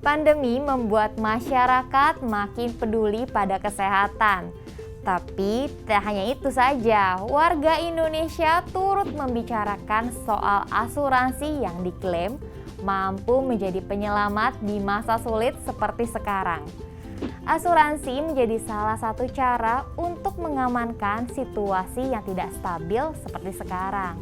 Pandemi membuat masyarakat makin peduli pada kesehatan. Tapi tak hanya itu saja, warga Indonesia turut membicarakan soal asuransi yang diklaim mampu menjadi penyelamat di masa sulit seperti sekarang. Asuransi menjadi salah satu cara untuk mengamankan situasi yang tidak stabil seperti sekarang.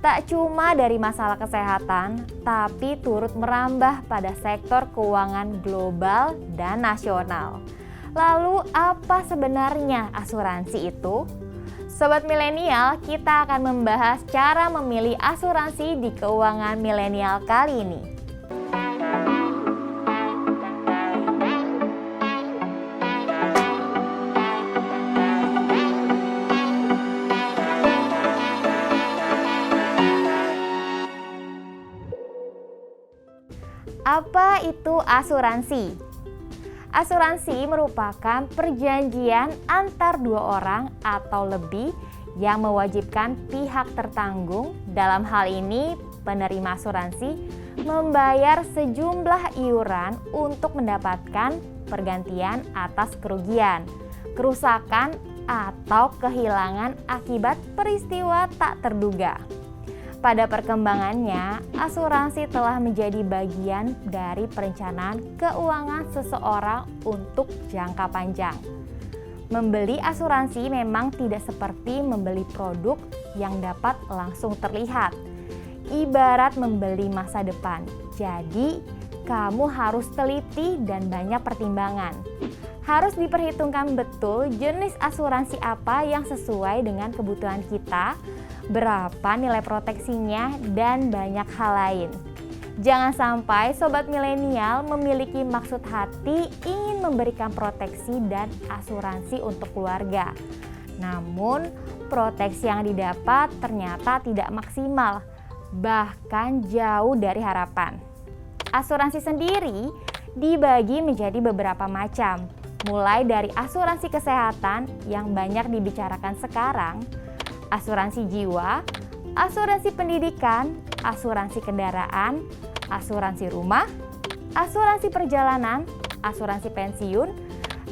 Tak cuma dari masalah kesehatan, tapi turut merambah pada sektor keuangan global dan nasional. Lalu apa sebenarnya asuransi itu? Sobat milenial, kita akan membahas cara memilih asuransi di keuangan milenial kali ini. Apa itu asuransi? Asuransi merupakan perjanjian antar dua orang atau lebih yang mewajibkan pihak tertanggung, dalam hal ini penerima asuransi, membayar sejumlah iuran untuk mendapatkan pergantian atas kerugian, kerusakan, atau kehilangan akibat peristiwa tak terduga. Pada perkembangannya, asuransi telah menjadi bagian dari perencanaan keuangan seseorang untuk jangka panjang. Membeli asuransi memang tidak seperti membeli produk yang dapat langsung terlihat. Ibarat membeli masa depan. Jadi, kamu harus teliti dan banyak pertimbangan. Harus diperhitungkan betul jenis asuransi apa yang sesuai dengan kebutuhan kita, berapa nilai proteksinya, dan banyak hal lain. Jangan sampai sobat milenial memiliki maksud hati ingin memberikan proteksi dan asuransi untuk keluarga. Namun, proteksi yang didapat ternyata tidak maksimal, bahkan jauh dari harapan. Asuransi sendiri dibagi menjadi beberapa macam, mulai dari asuransi kesehatan yang banyak dibicarakan sekarang, asuransi jiwa, asuransi pendidikan, asuransi kendaraan, asuransi rumah, asuransi perjalanan, asuransi pensiun,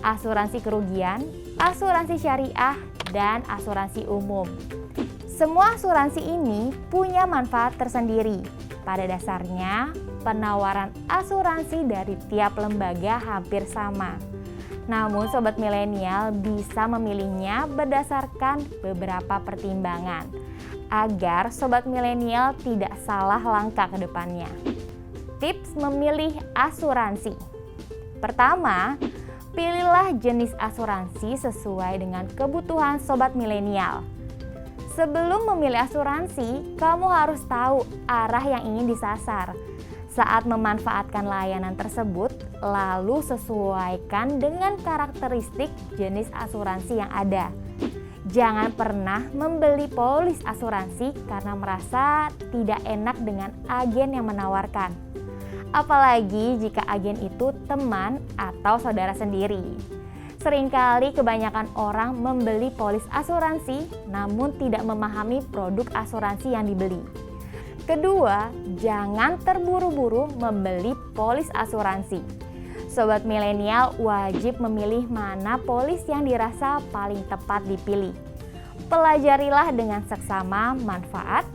asuransi kerugian, asuransi syariah, dan asuransi umum. Semua asuransi ini punya manfaat tersendiri. Pada dasarnya, penawaran asuransi dari tiap lembaga hampir sama. Namun sobat milenial bisa memilihnya berdasarkan beberapa pertimbangan agar sobat milenial tidak salah langkah ke depannya. Tips memilih asuransi. Pertama, pilihlah jenis asuransi sesuai dengan kebutuhan sobat milenial. Sebelum memilih asuransi, kamu harus tahu arah yang ingin disasar. Saat memanfaatkan layanan tersebut, lalu sesuaikan dengan karakteristik jenis asuransi yang ada. Jangan pernah membeli polis asuransi karena merasa tidak enak dengan agen yang menawarkan. Apalagi jika agen itu teman atau saudara sendiri. Seringkali kebanyakan orang membeli polis asuransi namun tidak memahami produk asuransi yang dibeli. Kedua, jangan terburu-buru membeli polis asuransi. Sobat milenial wajib memilih mana polis yang dirasa paling tepat dipilih. Pelajarilah dengan seksama manfaat,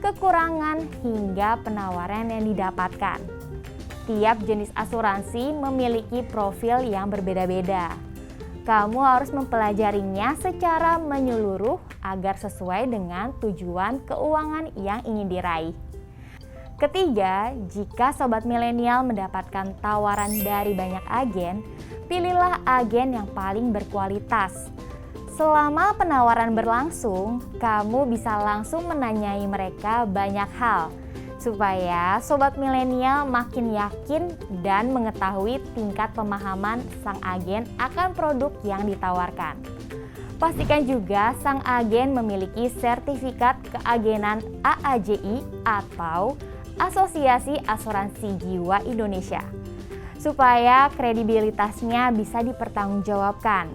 kekurangan, hingga penawaran yang didapatkan. Tiap jenis asuransi memiliki profil yang berbeda-beda. Kamu harus mempelajarinya secara menyeluruh agar sesuai dengan tujuan keuangan yang ingin diraih. Ketiga, jika sobat milenial mendapatkan tawaran dari banyak agen, pilihlah agen yang paling berkualitas. Selama penawaran berlangsung, kamu bisa langsung menanyai mereka banyak hal, supaya sobat milenial makin yakin dan mengetahui tingkat pemahaman sang agen akan produk yang ditawarkan. Pastikan juga sang agen memiliki sertifikat keagenan AAJI atau Asosiasi Asuransi Jiwa Indonesia, supaya kredibilitasnya bisa dipertanggungjawabkan.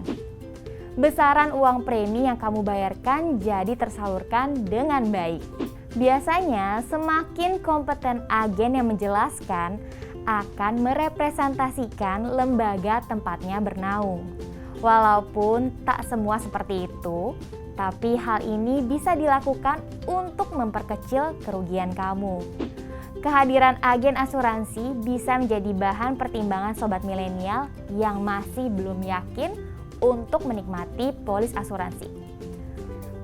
Besaran uang premi yang kamu bayarkan jadi tersalurkan dengan baik. Biasanya semakin kompeten agen yang menjelaskan akan merepresentasikan lembaga tempatnya bernaung. Walaupun tak semua seperti itu, tapi hal ini bisa dilakukan untuk memperkecil kerugian kamu. Kehadiran agen asuransi bisa menjadi bahan pertimbangan sobat milenial yang masih belum yakin untuk menikmati polis asuransi.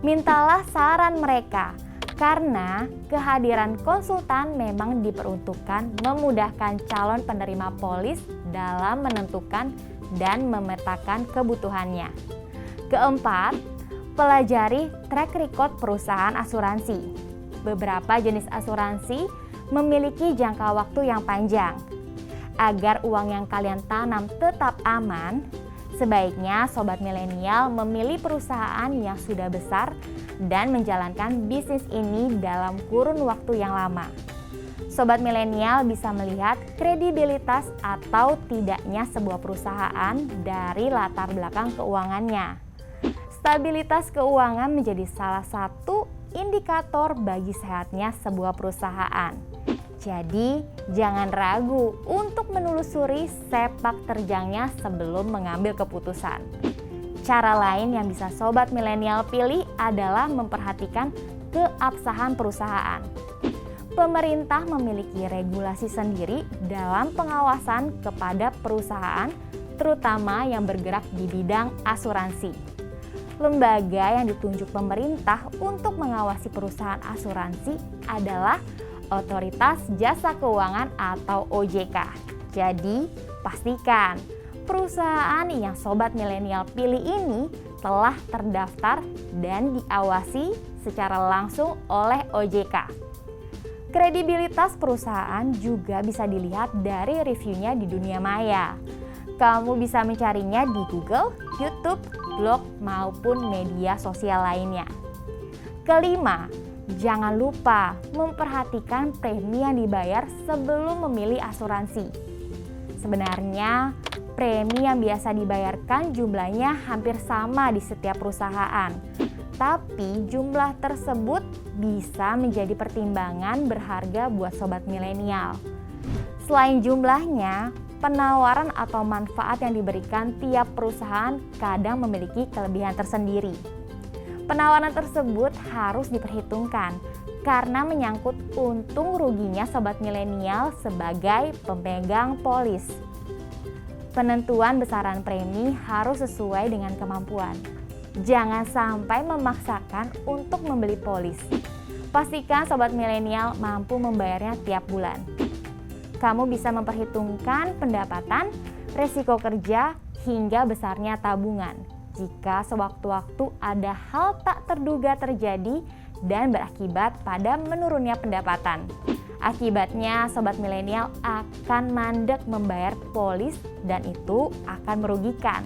Mintalah saran mereka, karena kehadiran konsultan memang diperuntukkan memudahkan calon penerima polis dalam menentukan dan memetakan kebutuhannya. Keempat, pelajari track record perusahaan asuransi. Beberapa jenis asuransi memiliki jangka waktu yang panjang. Agar uang yang kalian tanam tetap aman, sebaiknya sobat milenial memilih perusahaan yang sudah besar dan menjalankan bisnis ini dalam kurun waktu yang lama. Sobat milenial bisa melihat kredibilitas atau tidaknya sebuah perusahaan dari latar belakang keuangannya. Stabilitas keuangan menjadi salah satu indikator bagi sehatnya sebuah perusahaan. Jadi, jangan ragu untuk menelusuri sepak terjangnya sebelum mengambil keputusan. Cara lain yang bisa sobat milenial pilih adalah memperhatikan keabsahan perusahaan. Pemerintah memiliki regulasi sendiri dalam pengawasan kepada perusahaan, terutama yang bergerak di bidang asuransi. Lembaga yang ditunjuk pemerintah untuk mengawasi perusahaan asuransi adalah Otoritas Jasa Keuangan atau OJK. Jadi, pastikan perusahaan yang sobat milenial pilih ini telah terdaftar dan diawasi secara langsung oleh OJK. Kredibilitas perusahaan juga bisa dilihat dari reviewnya di dunia maya. Kamu bisa mencarinya di Google, YouTube, blog, maupun media sosial lainnya. Kelima, jangan lupa memperhatikan premi yang dibayar sebelum memilih asuransi. Sebenarnya, premi yang biasa dibayarkan jumlahnya hampir sama di setiap perusahaan. Tapi jumlah tersebut bisa menjadi pertimbangan berharga buat sobat milenial. Selain jumlahnya, penawaran atau manfaat yang diberikan tiap perusahaan kadang memiliki kelebihan tersendiri. Penawaran tersebut harus diperhitungkan karena menyangkut untung ruginya sobat milenial sebagai pemegang polis. Penentuan besaran premi harus sesuai dengan kemampuan. Jangan sampai memaksakan untuk membeli polis. Pastikan sobat milenial mampu membayarnya tiap bulan. Kamu bisa memperhitungkan pendapatan, resiko kerja, hingga besarnya tabungan. Jika sewaktu-waktu ada hal tak terduga terjadi dan berakibat pada menurunnya pendapatan. Akibatnya sobat milenial akan mandek membayar polis dan itu akan merugikan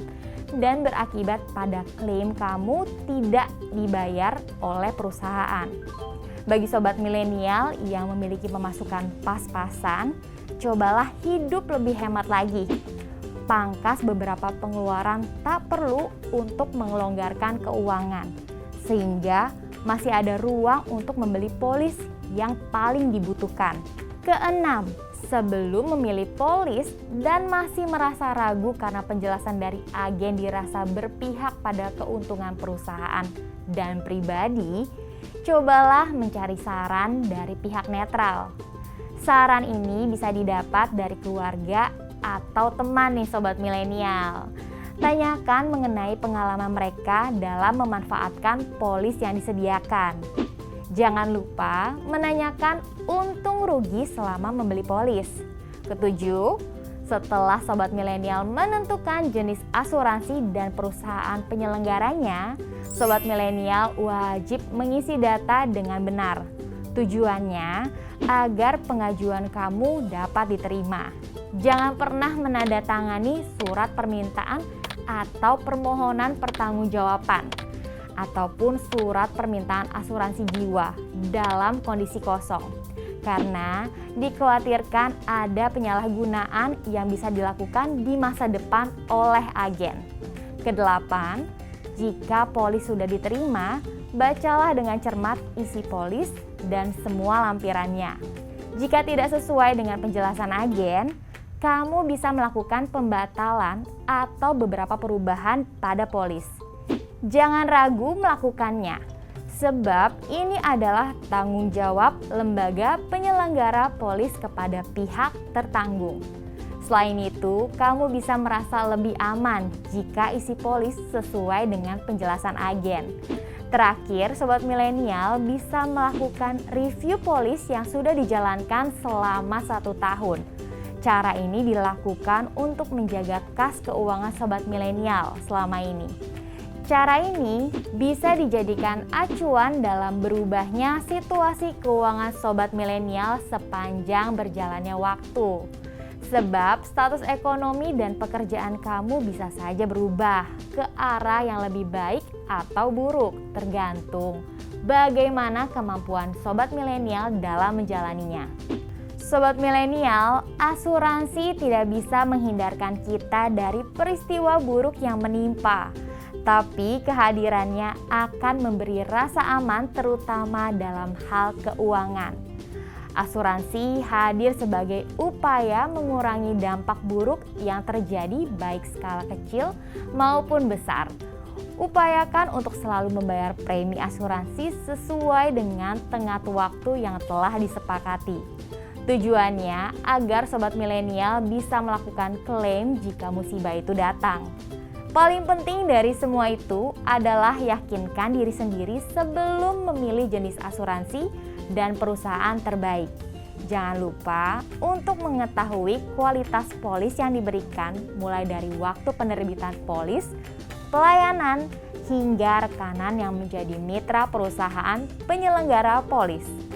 dan berakibat pada klaim kamu tidak dibayar oleh perusahaan. Bagi sobat milenial yang memiliki pemasukan pas-pasan, cobalah hidup lebih hemat lagi. Pangkas beberapa pengeluaran tak perlu untuk melonggarkan keuangan, sehingga masih ada ruang untuk membeli polis yang paling dibutuhkan. Keenam, sebelum memilih polis dan masih merasa ragu karena penjelasan dari agen dirasa berpihak pada keuntungan perusahaan dan pribadi, cobalah mencari saran dari pihak netral. Saran ini bisa didapat dari keluarga atau teman nih sobat milenial. Tanyakan mengenai pengalaman mereka dalam memanfaatkan polis yang disediakan. Jangan lupa menanyakan untung rugi selama membeli polis. Ketujuh, setelah sobat milenial menentukan jenis asuransi dan perusahaan penyelenggaranya, sobat milenial wajib mengisi data dengan benar. Tujuannya agar pengajuan kamu dapat diterima. Jangan pernah menandatangani surat permintaan atau permohonan pertanggungjawaban ataupun surat permintaan asuransi jiwa dalam kondisi kosong, karena dikhawatirkan ada penyalahgunaan yang bisa dilakukan di masa depan oleh agen. Kedelapan, jika polis sudah diterima, bacalah dengan cermat isi polis dan semua lampirannya. Jika tidak sesuai dengan penjelasan agen, kamu bisa melakukan pembatalan atau beberapa perubahan pada polis. Jangan ragu melakukannya, sebab ini adalah tanggung jawab lembaga penyelenggara polis kepada pihak tertanggung. Selain itu, kamu bisa merasa lebih aman jika isi polis sesuai dengan penjelasan agen. Terakhir, Sobat Milenial bisa melakukan review polis yang sudah dijalankan selama 1 tahun. Cara ini dilakukan untuk menjaga kas keuangan Sobat Milenial selama ini. Cara ini bisa dijadikan acuan dalam berubahnya situasi keuangan Sobat Milenial sepanjang berjalannya waktu. Sebab status ekonomi dan pekerjaan kamu bisa saja berubah ke arah yang lebih baik atau buruk, tergantung bagaimana kemampuan Sobat Milenial dalam menjalaninya. Sobat Milenial, asuransi tidak bisa menghindarkan kita dari peristiwa buruk yang menimpa, tapi kehadirannya akan memberi rasa aman terutama dalam hal keuangan. Asuransi hadir sebagai upaya mengurangi dampak buruk yang terjadi baik skala kecil maupun besar. Upayakan untuk selalu membayar premi asuransi sesuai dengan tenggat waktu yang telah disepakati. Tujuannya agar Sobat Milenial bisa melakukan klaim jika musibah itu datang. Paling penting dari semua itu adalah yakinkan diri sendiri sebelum memilih jenis asuransi dan perusahaan terbaik. Jangan lupa untuk mengetahui kualitas polis yang diberikan mulai dari waktu penerbitan polis, pelayanan, hingga rekanan yang menjadi mitra perusahaan penyelenggara polis.